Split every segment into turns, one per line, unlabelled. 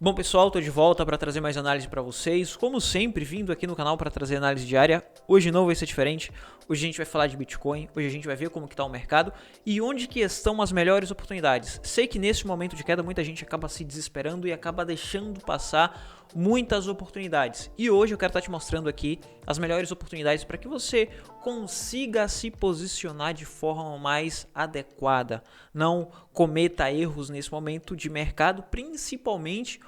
Bom pessoal, estou de volta para trazer mais análise para vocês, como sempre, vindo aqui no canal para trazer análise diária. Hoje não vai ser diferente, hoje a gente vai falar de Bitcoin, hoje a gente vai ver como que está o mercado e onde que estão as melhores oportunidades. Sei que nesse momento de queda muita gente acaba se desesperando e acaba deixando passar muitas oportunidades. E hoje eu quero estar te mostrando aqui as melhores oportunidades para que você consiga se posicionar de forma mais adequada. Não cometa erros nesse momento de mercado, principalmente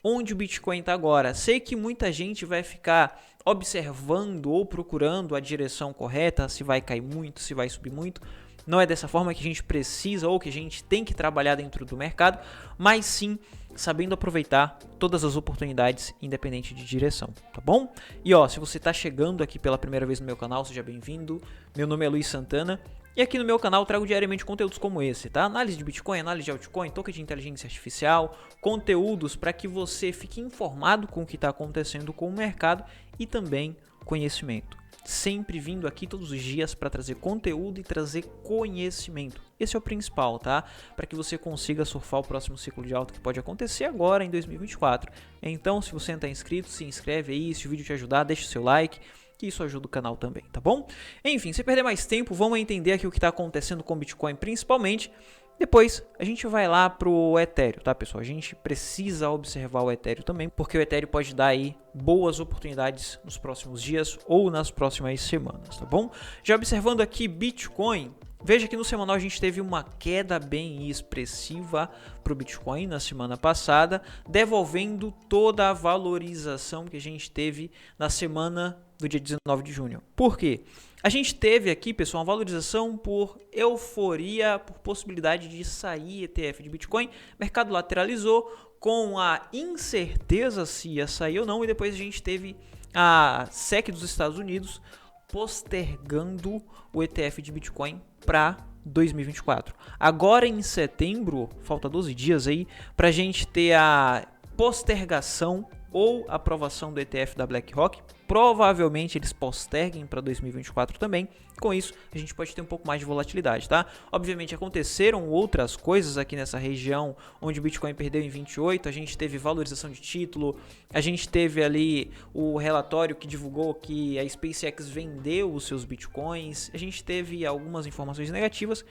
onde o Bitcoin está agora. Sei que muita gente vai ficar observando ou procurando a direção correta, se vai cair muito, se vai subir muito. Não é dessa forma que a gente precisa ou que a gente tem que trabalhar dentro do mercado, mas sim sabendo aproveitar todas as oportunidades, independente de direção, tá bom? E ó, se você está chegando aqui pela primeira vez no meu canal, seja bem-vindo. Meu nome é Luiz Santana e aqui no meu canal eu trago diariamente conteúdos como esse, tá? Análise de Bitcoin, análise de altcoin, token de inteligência artificial, conteúdos para que você fique informado com o que está acontecendo com o mercado e também conhecimento. Sempre vindo aqui todos os dias para trazer conteúdo e trazer conhecimento. Esse é o principal, tá? Para que você consiga surfar o próximo ciclo de alta que pode acontecer agora em 2024. Então, se você não está inscrito, se inscreve aí, se o vídeo te ajudar, deixa o seu like, que isso ajuda o canal também, tá bom? Enfim, sem perder mais tempo, vamos entender aqui o que está acontecendo com o Bitcoin principalmente. Depois a gente vai lá pro Ethereum, tá pessoal? A gente precisa observar o Ethereum também, porque o Ethereum pode dar aí boas oportunidades nos próximos dias ou nas próximas semanas, tá bom? Já observando aqui Bitcoin, veja que no semanal a gente teve uma queda bem expressiva para o Bitcoin na semana passada, devolvendo toda a valorização que a gente teve na semana do dia 19 de junho. Por quê? A gente teve aqui, pessoal, uma valorização por euforia, por possibilidade de sair ETF de Bitcoin. O mercado lateralizou com a incerteza se ia sair ou não. E depois a gente teve a SEC dos Estados Unidos postergando o ETF de Bitcoin para 2024. Agora em setembro, falta 12 dias aí, para a gente ter a postergação ou aprovação do ETF da BlackRock. Provavelmente eles posterguem para 2024 também. Com isso, a gente pode ter um pouco mais de volatilidade, tá? Obviamente aconteceram outras coisas aqui nessa região, onde o Bitcoin perdeu em 28, a gente teve valorização de título, a gente teve ali o relatório que divulgou que a SpaceX vendeu os seus Bitcoins, a gente teve algumas informações negativas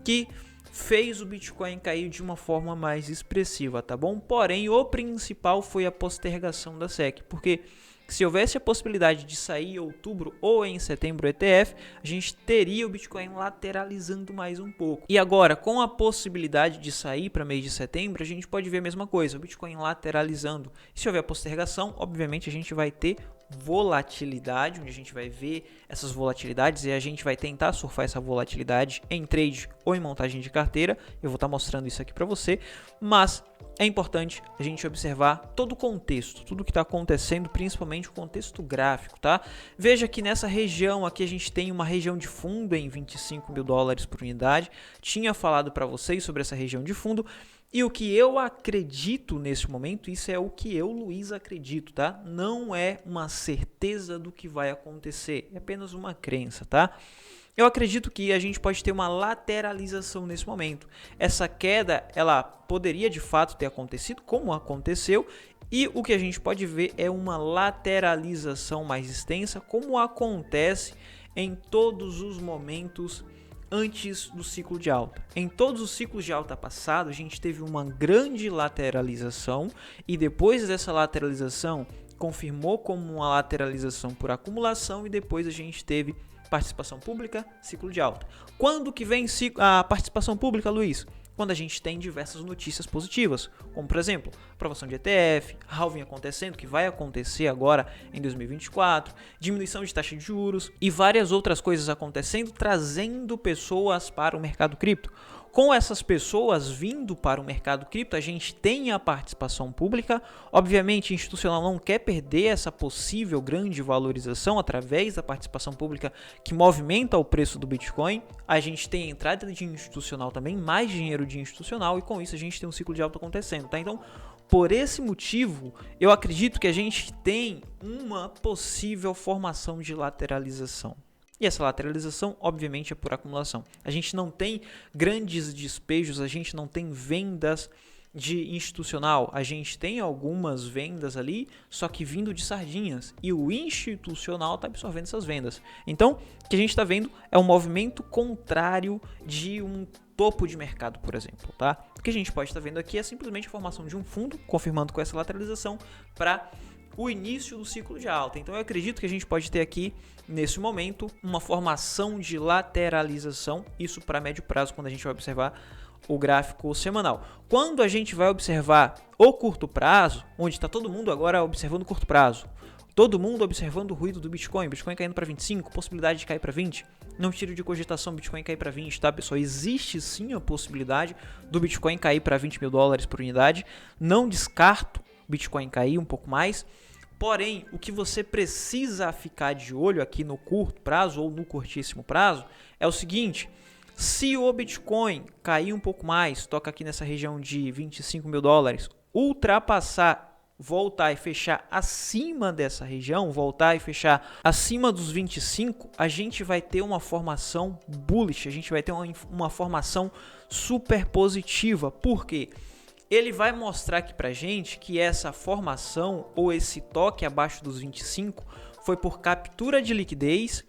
que fez o Bitcoin cair de uma forma mais expressiva, tá bom? Porém, o principal foi a postergação da SEC, porque se houvesse a possibilidade de sair em outubro ou em setembro o ETF, a gente teria o Bitcoin lateralizando mais um pouco. E agora, com a possibilidade de sair para mês de setembro, a gente pode ver a mesma coisa, o Bitcoin lateralizando. E se houver postergação, obviamente a gente vai ter volatilidade, onde a gente vai ver essas volatilidades e a gente vai tentar surfar essa volatilidade em trade ou em montagem de carteira. Eu vou estar mostrando isso aqui para você, mas é importante a gente observar todo o contexto, tudo que está acontecendo, principalmente o contexto gráfico, tá? Veja que nessa região aqui a gente tem uma região de fundo em 25 mil dólares por unidade. Tinha falado para vocês sobre essa região de fundo. E o que eu acredito nesse momento, isso é o que eu, Luiz, acredito, tá? Não é uma certeza do que vai acontecer, é apenas uma crença, tá? Eu acredito que a gente pode ter uma lateralização nesse momento. Essa queda, ela poderia de fato ter acontecido, como aconteceu, e o que a gente pode ver é uma lateralização mais extensa, como acontece em todos os momentos antes do ciclo de alta. Em todos os ciclos de alta passados, a gente teve uma grande lateralização e depois dessa lateralização confirmou como uma lateralização por acumulação e depois a gente teve participação pública, ciclo de alta. Quando que vem a participação pública, Luiz? Quando a gente tem diversas notícias positivas, como por exemplo, aprovação de ETF, halving acontecendo, que vai acontecer agora em 2024, diminuição de taxa de juros e várias outras coisas acontecendo, trazendo pessoas para o mercado cripto. Com essas pessoas vindo para o mercado cripto, a gente tem a participação pública. Obviamente, o institucional não quer perder essa possível grande valorização através da participação pública que movimenta o preço do Bitcoin. A gente tem a entrada de institucional também, mais dinheiro de institucional, e com isso a gente tem um ciclo de alta acontecendo, tá? Então, por esse motivo, eu acredito que a gente tem uma possível formação de lateralização. E essa lateralização, obviamente, é por acumulação. A gente não tem grandes despejos, a gente não tem vendas de institucional, a gente tem algumas vendas ali, só que vindo de sardinhas, e o institucional está absorvendo essas vendas. Então, o que a gente está vendo é um movimento contrário de um topo de mercado, por exemplo, tá? O que a gente pode estar vendo aqui é simplesmente a formação de um fundo, confirmando com essa lateralização para o início do ciclo de alta. Então eu acredito que a gente pode ter aqui, nesse momento, uma formação de lateralização, isso para médio prazo, quando a gente vai observar o gráfico semanal. Quando a gente vai observar o curto prazo, onde está todo mundo agora observando o curto prazo, todo mundo observando o ruído do Bitcoin caindo para 25, possibilidade de cair para 20, não tiro de cogitação Bitcoin cair para 20, tá, pessoal? Existe sim a possibilidade do Bitcoin cair para 20 mil dólares por unidade, não descarto Bitcoin cair um pouco mais, porém, o que você precisa ficar de olho aqui no curto prazo ou no curtíssimo prazo é o seguinte: se o Bitcoin cair um pouco mais, toca aqui nessa região de 25 mil dólares, ultrapassar, voltar e fechar acima dessa região, voltar e fechar acima dos 25, a gente vai ter uma formação bullish, a gente vai ter uma formação super positiva. Por quê? Ele vai mostrar aqui pra gente que essa formação ou esse toque abaixo dos 25 foi por captura de liquidez.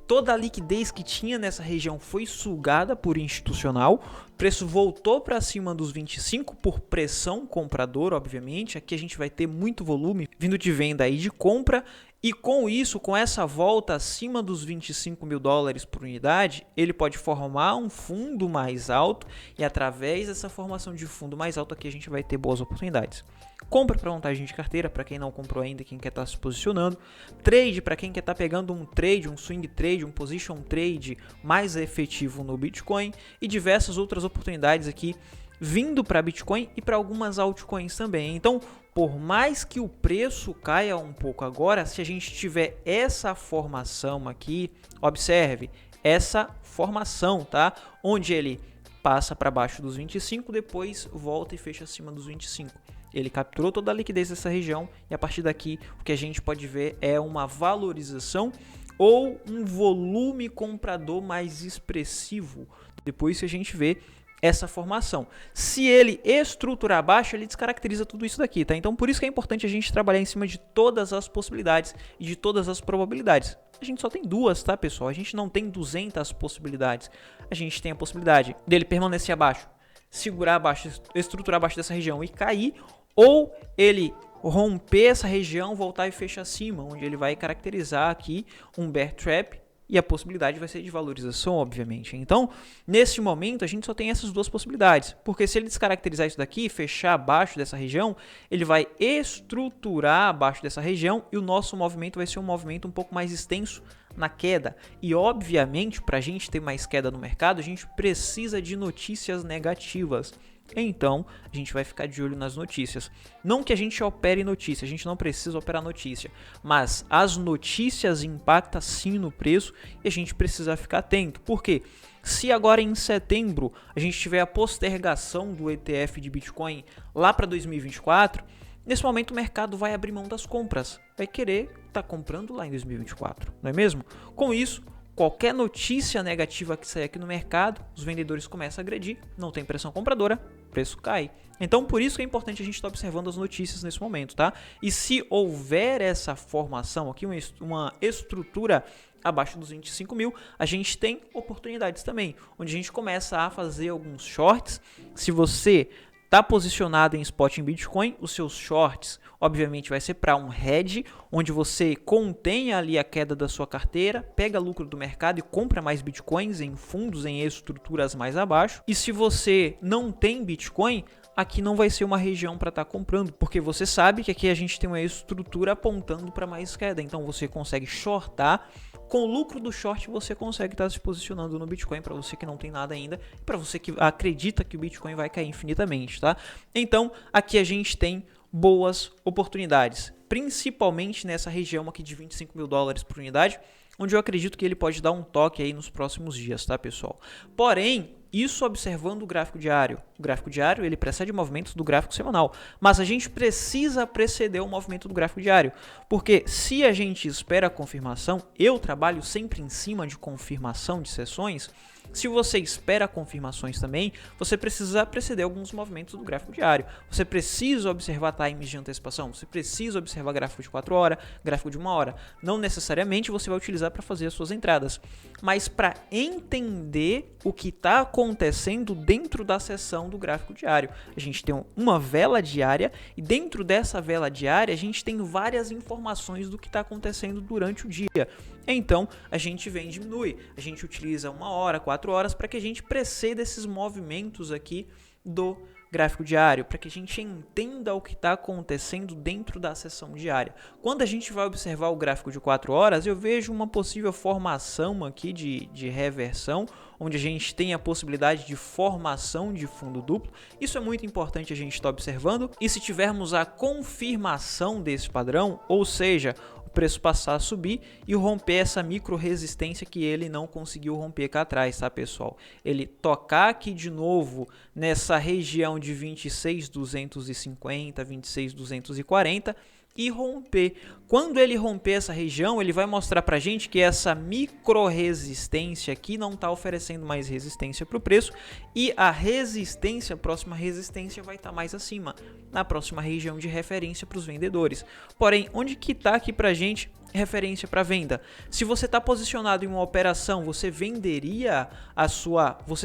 Toda a liquidez que tinha nessa região foi sugada por institucional, o preço voltou para cima dos 25 por pressão compradora, obviamente. Aqui a gente vai ter muito volume vindo de venda e de compra, e com isso, com essa volta acima dos 25 mil dólares por unidade, ele pode formar um fundo mais alto, e através dessa formação de fundo mais alto aqui a gente vai ter boas oportunidades. Compra para montagem de carteira, para quem não comprou ainda, quem quer estar se posicionando. Trade, para quem quer estar pegando um trade, um swing trade, um position trade mais efetivo no Bitcoin. E diversas outras oportunidades aqui vindo para Bitcoin e para algumas altcoins também. Então, por mais que o preço caia um pouco agora, se a gente tiver essa formação aqui, observe essa formação, tá? Onde ele passa para baixo dos 25, depois volta e fecha acima dos 25. Ele capturou toda a liquidez dessa região e a partir daqui o que a gente pode ver é uma valorização ou um volume comprador mais expressivo depois que a gente vê essa formação. Se ele estruturar abaixo, ele descaracteriza tudo isso daqui, tá? Então por isso que é importante a gente trabalhar em cima de todas as possibilidades e de todas as probabilidades. A gente só tem duas, tá, pessoal? A gente não tem 200 possibilidades. A gente tem a possibilidade dele permanecer abaixo, segurar abaixo, estruturar abaixo dessa região e cair, ou ele romper essa região, voltar e fechar acima, onde ele vai caracterizar aqui um bear trap e a possibilidade vai ser de valorização, obviamente. Então, nesse momento, a gente só tem essas duas possibilidades, porque se ele descaracterizar isso daqui, fechar abaixo dessa região, ele vai estruturar abaixo dessa região e o nosso movimento vai ser um movimento um pouco mais extenso na queda. E, obviamente, para a gente ter mais queda no mercado, a gente precisa de notícias negativas. Então, a gente vai ficar de olho nas notícias. Não que a gente opere notícia, a gente não precisa operar notícia, mas as notícias impactam sim no preço e a gente precisa ficar atento. Por quê? Se agora em setembro a gente tiver a postergação do ETF de Bitcoin lá para 2024, nesse momento o mercado vai abrir mão das compras, vai querer estar comprando lá em 2024, não é mesmo? Com isso, qualquer notícia negativa que sair aqui no mercado, os vendedores começam a agredir, não tem pressão compradora, preço cai. Então, por isso que é importante a gente estar observando as notícias nesse momento, tá? E se houver essa formação aqui, uma estrutura abaixo dos 25 mil, a gente tem oportunidades também, onde a gente começa a fazer alguns shorts. Se você está posicionado em spot em Bitcoin, os seus shorts, obviamente, vai ser para um hedge, onde você contém ali a queda da sua carteira, pega lucro do mercado e compra mais Bitcoins em fundos, em estruturas mais abaixo. E se você não tem Bitcoin, aqui não vai ser uma região para estar comprando, porque você sabe que aqui a gente tem uma estrutura apontando para mais queda. Então você consegue shortar. Com o lucro do short você consegue estar se posicionando no Bitcoin, para você que não tem nada ainda, e para você que acredita que o Bitcoin vai cair infinitamente, tá? Então, aqui a gente tem boas oportunidades, principalmente nessa região aqui de 25 mil dólares por unidade, onde eu acredito que ele pode dar um toque aí nos próximos dias, tá, pessoal? Porém, isso observando o gráfico diário. O gráfico diário, ele precede movimentos do gráfico semanal, mas a gente precisa preceder o movimento do gráfico diário, porque se a gente espera a confirmação, eu trabalho sempre em cima de confirmação de sessões. Se você espera confirmações também, você precisa preceder alguns movimentos do gráfico diário. Você precisa observar times de antecipação, você precisa observar gráfico de 4 horas, gráfico de 1 hora. Não necessariamente você vai utilizar para fazer as suas entradas, mas para entender o que está acontecendo dentro da sessão do gráfico diário. A gente tem uma vela diária e dentro dessa vela diária a gente tem várias informações do que está acontecendo durante o dia. Então a gente vem e diminui, a gente utiliza 1 hora, 4 horas para que a gente preceda esses movimentos aqui do gráfico diário, para que a gente entenda o que está acontecendo dentro da sessão diária. Quando a gente vai observar o gráfico de 4 horas, eu vejo uma possível formação aqui de reversão, onde a gente tem a possibilidade de formação de fundo duplo. Isso é muito importante a gente estar observando, e se tivermos a confirmação desse padrão, ou seja, o preço passar a subir e romper essa micro resistência que ele não conseguiu romper cá atrás, tá, pessoal? Ele tocar aqui de novo nessa região de 26.250, 26.240 e romper. Quando ele romper essa região, ele vai mostrar pra gente que essa micro resistência aqui não está oferecendo mais resistência para o preço e a resistência, a próxima resistência vai estar mais acima, na próxima região de referência para os vendedores. Porém, onde que está aqui pra gente referência para venda? Se você está posicionado em uma operação, você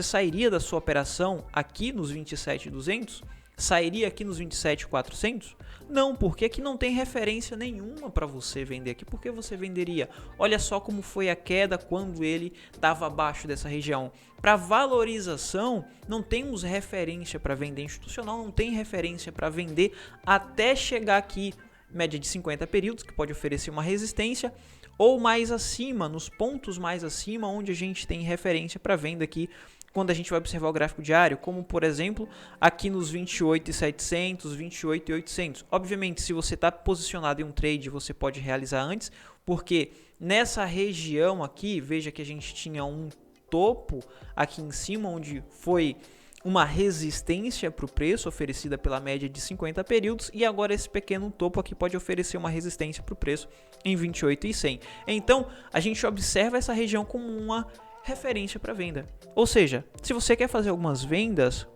sairia da sua operação aqui nos 27.200? Sairia aqui nos 27.400? Não, porque aqui não tem referência nenhuma para você vender aqui. Por que você venderia? Olha só como foi a queda quando ele estava abaixo dessa região. Para valorização, não temos referência para vender. Institucional não tem referência para vender até chegar aqui, média de 50 períodos, que pode oferecer uma resistência, ou mais acima, nos pontos mais acima, onde a gente tem referência para venda aqui, quando a gente vai observar o gráfico diário, como por exemplo, aqui nos 28.700, 28.800. Obviamente, se você está posicionado em um trade, você pode realizar antes, porque nessa região aqui, veja que a gente tinha um topo aqui em cima, onde foi uma resistência para o preço oferecida pela média de 50 períodos, e agora esse pequeno topo aqui pode oferecer uma resistência para o preço em 28.100. Então, a gente observa essa região como uma referência para venda. Ou seja, se você quer fazer algumas vendas,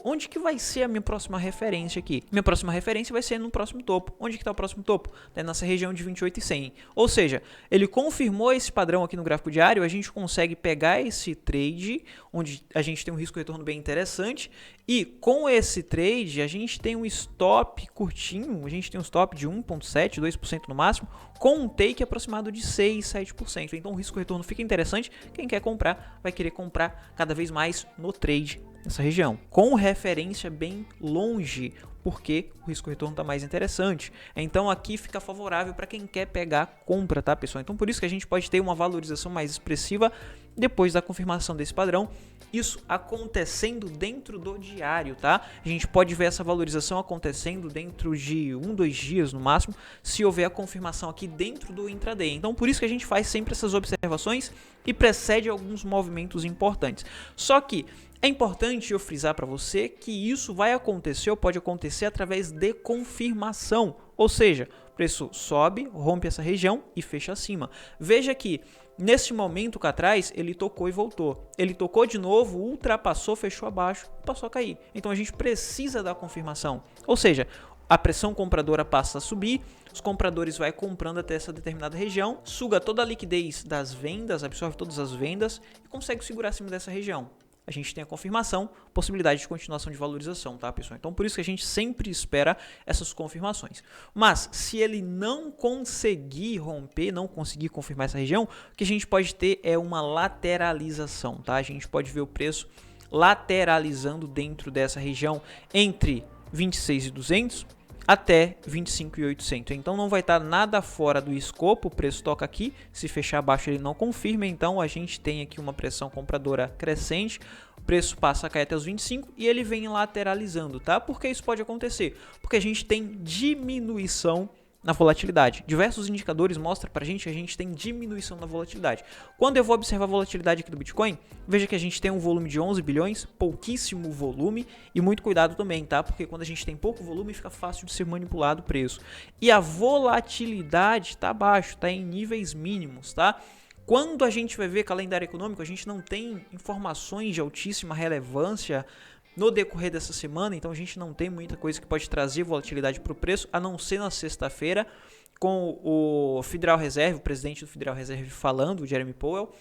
onde que vai ser a minha próxima referência aqui? Minha próxima referência vai ser no próximo topo. Onde que está o próximo topo? É nessa região de 28.100. Ou seja, ele confirmou esse padrão aqui no gráfico diário, a gente consegue pegar esse trade, onde a gente tem um risco-retorno bem interessante, e com esse trade a gente tem um stop curtinho, a gente tem um stop de 1,7%, 2% no máximo, com um take aproximado de 6, 7%. Então o risco-retorno fica interessante, quem quer comprar vai querer comprar cada vez mais no trade nessa região, com referência bem longe, porque o risco-retorno está mais interessante. Então aqui fica favorável para quem quer pegar compra, tá, pessoal? Então por isso que a gente pode ter uma valorização mais expressiva depois da confirmação desse padrão. Isso acontecendo dentro do diário, tá? A gente pode ver essa valorização acontecendo dentro de 1, 2 dias no máximo, se houver a confirmação aqui dentro do intraday. Então por isso que a gente faz sempre essas observações e precede alguns movimentos importantes. Só que é importante eu frisar para você que isso vai acontecer ou pode acontecer através de confirmação, ou seja, o preço sobe, rompe essa região e fecha acima. Veja que nesse momento cá atrás ele tocou e voltou, ele tocou de novo, ultrapassou, fechou abaixo e passou a cair. Então a gente precisa da confirmação, ou seja, a pressão compradora passa a subir, os compradores vão comprando até essa determinada região, suga toda a liquidez das vendas, absorve todas as vendas e consegue segurar acima dessa região. A gente tem a confirmação, possibilidade de continuação de valorização, tá, pessoal? Então, por isso que a gente sempre espera essas confirmações. Mas, se ele não conseguir romper, não conseguir confirmar essa região, o que a gente pode ter é uma lateralização, tá? A gente pode ver o preço lateralizando dentro dessa região entre 26.200 até 25.800. Então não vai estar nada fora do escopo, o preço toca aqui, se fechar abaixo ele não confirma, então a gente tem aqui uma pressão compradora crescente, o preço passa a cair até os 25 e ele vem lateralizando, tá? Por que isso pode acontecer? Porque a gente tem diminuição na volatilidade. Diversos indicadores mostram pra gente que a gente tem diminuição na volatilidade. Quando eu vou observar a volatilidade aqui do Bitcoin, veja que a gente tem um volume de 11 bilhões, pouquíssimo volume e muito cuidado também, tá? Porque quando a gente tem pouco volume fica fácil de ser manipulado o preço. E a volatilidade tá abaixo, tá em níveis mínimos, tá? Quando a gente vai ver calendário econômico, a gente não tem informações de altíssima relevância no decorrer dessa semana, então a gente não tem muita coisa que pode trazer volatilidade para o preço, a não ser na sexta-feira, com o Federal Reserve, o presidente do Federal Reserve falando, o Jeremy Powell,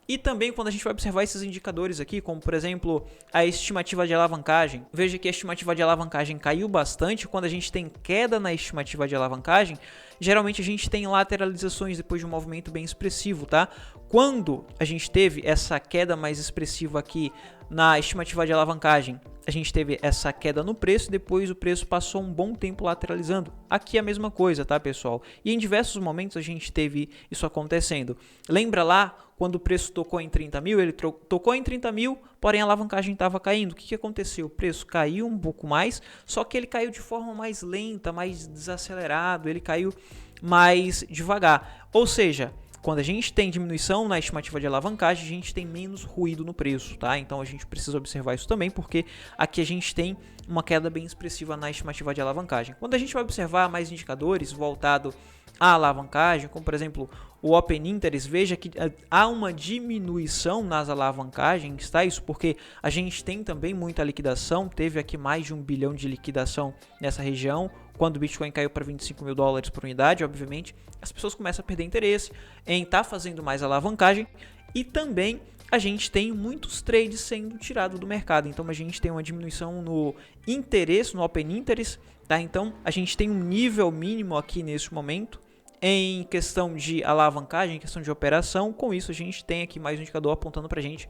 e também quando a gente vai observar esses indicadores aqui, como por exemplo a estimativa de alavancagem. Veja que a estimativa de alavancagem caiu bastante. Quando a gente tem queda na estimativa de alavancagem, geralmente a gente tem lateralizações depois de um movimento bem expressivo, tá? Quando a gente teve essa queda mais expressiva aqui na estimativa de alavancagem, a gente teve essa queda no preço e depois o preço passou um bom tempo lateralizando. Aqui é a mesma coisa, tá, pessoal? E em diversos momentos a gente teve isso acontecendo. Lembra lá quando o preço tocou em 30 mil? Ele tocou em 30 mil, porém a alavancagem estava caindo. O que aconteceu? O preço caiu um pouco mais, só que ele caiu de forma mais lenta, mais desacelerado, ele caiu mais devagar. Ou seja, quando a gente tem diminuição na estimativa de alavancagem, a gente tem menos ruído no preço, tá? Então a gente precisa observar isso também, porque aqui a gente tem uma queda bem expressiva na estimativa de alavancagem. Quando a gente vai observar mais indicadores voltados à alavancagem, como por exemplo o Open Interest, veja que há uma diminuição nas alavancagens, tá? Isso porque a gente tem também muita liquidação, teve aqui mais de 1 bilhão de liquidação nessa região. Quando o Bitcoin caiu para 25 mil dólares por unidade, obviamente, as pessoas começam a perder interesse em estar fazendo mais alavancagem, e também a gente tem muitos trades sendo tirados do mercado, então a gente tem uma diminuição no interesse, no Open Interest, tá? Então a gente tem um nível mínimo aqui nesse momento em questão de alavancagem, em questão de operação. Com isso a gente tem aqui mais um indicador apontando para a gente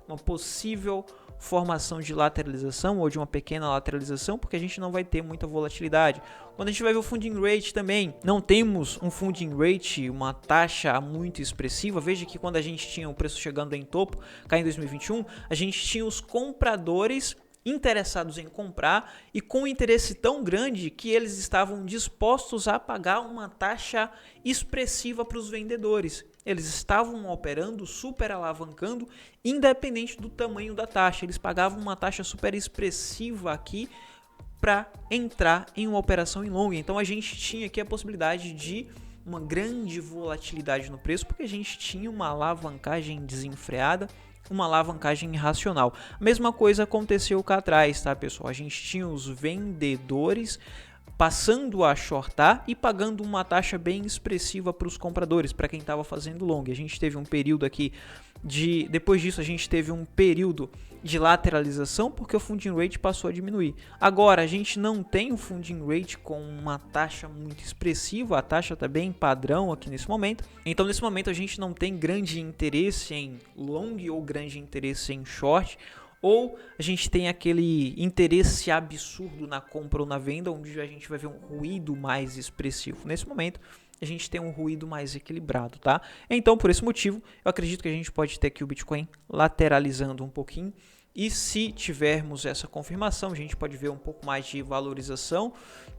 uma possível formação de lateralização ou de uma pequena lateralização, porque a gente não vai ter muita volatilidade. Quando a gente vai ver o funding rate também, não temos um funding rate, uma taxa muito expressiva. Veja que quando a gente tinha o preço chegando em topo, cá em 2021, a gente tinha os compradores interessados em comprar e com interesse tão grande que eles estavam dispostos a pagar uma taxa expressiva para os vendedores. Eles estavam operando, super alavancando, independente do tamanho da taxa. Eles pagavam uma taxa super expressiva aqui para entrar em uma operação em long. Então a gente tinha aqui a possibilidade de uma grande volatilidade no preço, porque a gente tinha uma alavancagem desenfreada, uma alavancagem irracional. A mesma coisa aconteceu cá atrás, tá, pessoal? A gente tinha os vendedores passando a shortar e pagando uma taxa bem expressiva para os compradores, para quem estava fazendo long. A gente teve um período aqui depois disso a gente teve um período de lateralização, porque o funding rate passou a diminuir. Agora a gente não tem o funding rate com uma taxa muito expressiva, a taxa está bem padrão aqui nesse momento. Então nesse momento a gente não tem grande interesse em long ou grande interesse em short, ou a gente tem aquele interesse absurdo na compra ou na venda, onde a gente vai ver um ruído mais expressivo. Nesse momento, a gente tem um ruído mais equilibrado, tá? Então, por esse motivo, eu acredito que a gente pode ter aqui o Bitcoin lateralizando um pouquinho. E se tivermos essa confirmação, a gente pode ver um pouco mais de valorização,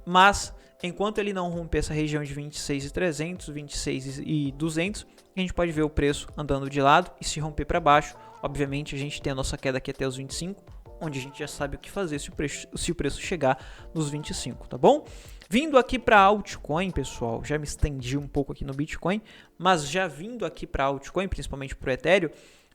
mas enquanto ele não romper essa região de 26.300, 26.200, a gente pode ver o preço andando de lado, e se romper para baixo, obviamente a gente tem a nossa queda aqui até os 25, onde a gente já sabe o que fazer se o preço chegar nos 25, tá bom? Vindo aqui para altcoin, pessoal, já me estendi um pouco aqui no Bitcoin, mas já vindo aqui para altcoin, principalmente para o Ethereum,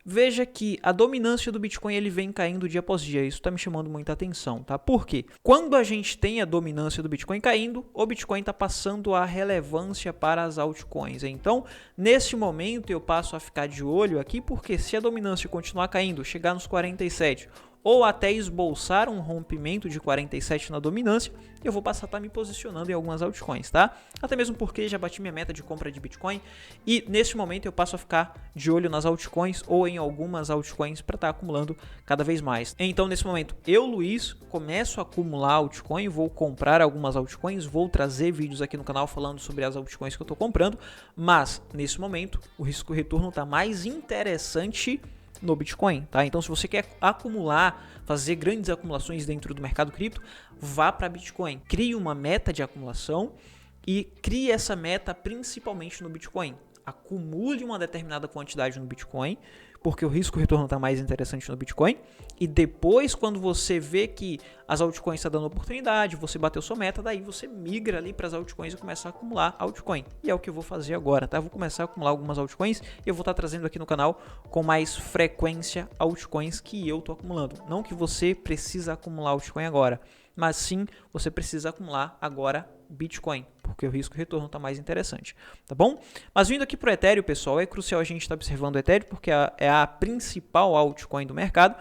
veja que a dominância do Bitcoin ele vem caindo dia após dia. Isso está me chamando muita atenção, tá? Por quê? Quando a gente tem a dominância do Bitcoin caindo, o Bitcoin está passando a relevância para as altcoins. Então, nesse momento eu passo a ficar de olho aqui, porque se a dominância continuar caindo, chegar nos 47 ou até esboçar um rompimento de 47 na dominância, eu vou passar a estar me posicionando em algumas altcoins, tá? Até mesmo porque já bati minha meta de compra de Bitcoin e neste momento eu passo a ficar de olho nas altcoins ou em algumas altcoins para estar acumulando cada vez mais. Então, nesse momento, eu, Luiz, começo a acumular altcoin, vou comprar algumas altcoins, vou trazer vídeos aqui no canal falando sobre as altcoins que eu estou comprando, mas nesse momento o risco-retorno está mais interessante no Bitcoin, tá? Então, se você quer acumular, fazer grandes acumulações dentro do mercado cripto, vá para Bitcoin. Crie uma meta de acumulação e crie essa meta principalmente no Bitcoin. Acumule uma determinada quantidade no Bitcoin, porque o risco-retorno está mais interessante no Bitcoin. E depois, quando você vê que as altcoins estão dando oportunidade, você bateu sua meta, daí você migra ali para as altcoins e começa a acumular altcoin. E é o que eu vou fazer agora, tá? Eu vou começar a acumular algumas altcoins e eu vou estar trazendo aqui no canal com mais frequência altcoins que eu tô acumulando. Não que você precisa acumular altcoin agora, mas sim você precisa acumular agora Bitcoin, porque o risco-retorno está mais interessante, tá bom? Mas vindo aqui para o Ethereum, pessoal, é crucial a gente estar observando o Ethereum, porque é a principal altcoin do mercado.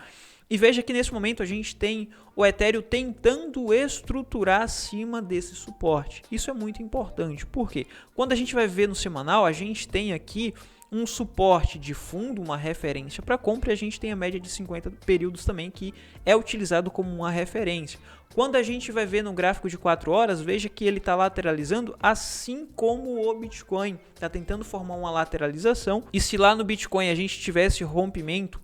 E veja que nesse momento a gente tem o Ethereum tentando estruturar acima desse suporte. Isso é muito importante, porque quando a gente vai ver no semanal, a gente tem aqui um suporte de fundo, uma referência para compra, e a gente tem a média de 50 períodos também, que é utilizado como uma referência. Quando a gente vai ver no gráfico de 4 horas, veja que ele está lateralizando, assim como o Bitcoin, está tentando formar uma lateralização. E se lá no Bitcoin a gente tivesse rompimento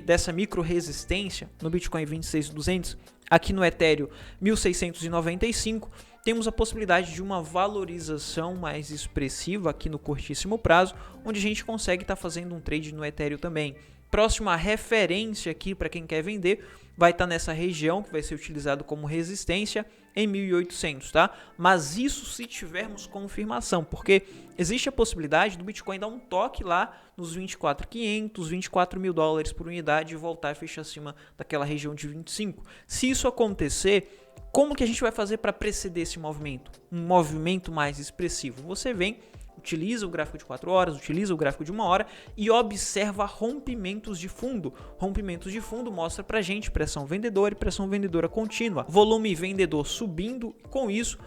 dessa micro resistência no Bitcoin 26.200, aqui no Ethereum 1.695, temos a possibilidade de uma valorização mais expressiva aqui no curtíssimo prazo, onde a gente consegue estar fazendo um trade no Ethereum também. Próxima referência aqui para quem quer vender vai estar nessa região que vai ser utilizado como resistência em 1.800, tá? Mas isso se tivermos confirmação, porque existe a possibilidade do Bitcoin dar um toque lá nos 24.500, 24 mil dólares por unidade e voltar a fechar acima daquela região de 25. Se isso acontecer, como que a gente vai fazer para preceder esse movimento? Um movimento mais expressivo. Você vem, utiliza o gráfico de 4 horas, utiliza o gráfico de 1 hora e observa rompimentos de fundo. Rompimentos de fundo mostra pra gente pressão vendedora e pressão vendedora contínua. Volume vendedor subindo, com isso,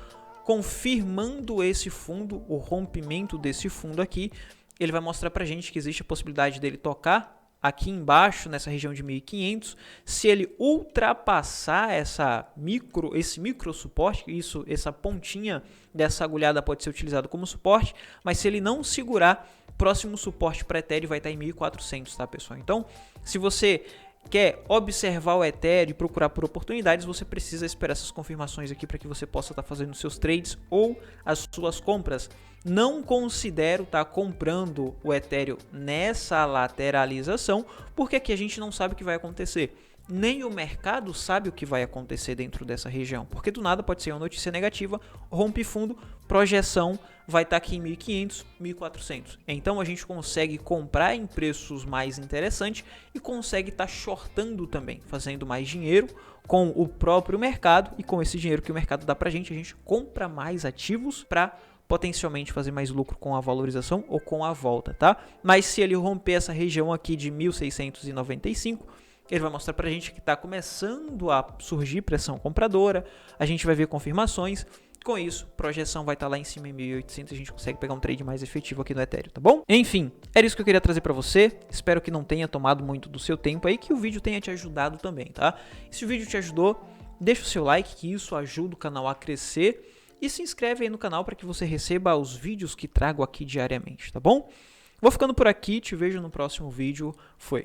confirmando esse fundo, o rompimento desse fundo aqui, ele vai mostrar pra gente que existe a possibilidade dele tocar aqui embaixo, nessa região de 1.500, se ele ultrapassar esse micro suporte, essa pontinha dessa agulhada pode ser utilizado como suporte, mas se ele não segurar, próximo suporte para Ethereum vai estar em 1.400, tá, pessoal? Então, se você quer observar o Ethereum e procurar por oportunidades, você precisa esperar essas confirmações aqui para que você possa estar fazendo seus trades ou as suas compras. Não considero estar comprando o Ethereum nessa lateralização, porque aqui a gente não sabe o que vai acontecer. Nem o mercado sabe o que vai acontecer dentro dessa região, porque do nada pode ser uma notícia negativa, rompe fundo, projeção vai estar aqui em 1.500, 1.400. Então a gente consegue comprar em preços mais interessantes e consegue estar shortando também, fazendo mais dinheiro com o próprio mercado, e com esse dinheiro que o mercado dá pra gente, a gente compra mais ativos para potencialmente fazer mais lucro com a valorização ou com a volta, tá? Mas se ele romper essa região aqui de 1.695, ele vai mostrar pra gente que está começando a surgir pressão compradora, a gente vai ver confirmações, com isso, projeção vai estar lá em cima em 1.800 e a gente consegue pegar um trade mais efetivo aqui no Ethereum, tá bom? Enfim, era isso que eu queria trazer pra você, espero que não tenha tomado muito do seu tempo aí, que o vídeo tenha te ajudado também, tá? E se o vídeo te ajudou, deixa o seu like, que isso ajuda o canal a crescer, e se inscreve aí no canal para que você receba os vídeos que trago aqui diariamente, tá bom? Vou ficando por aqui, te vejo no próximo vídeo, foi!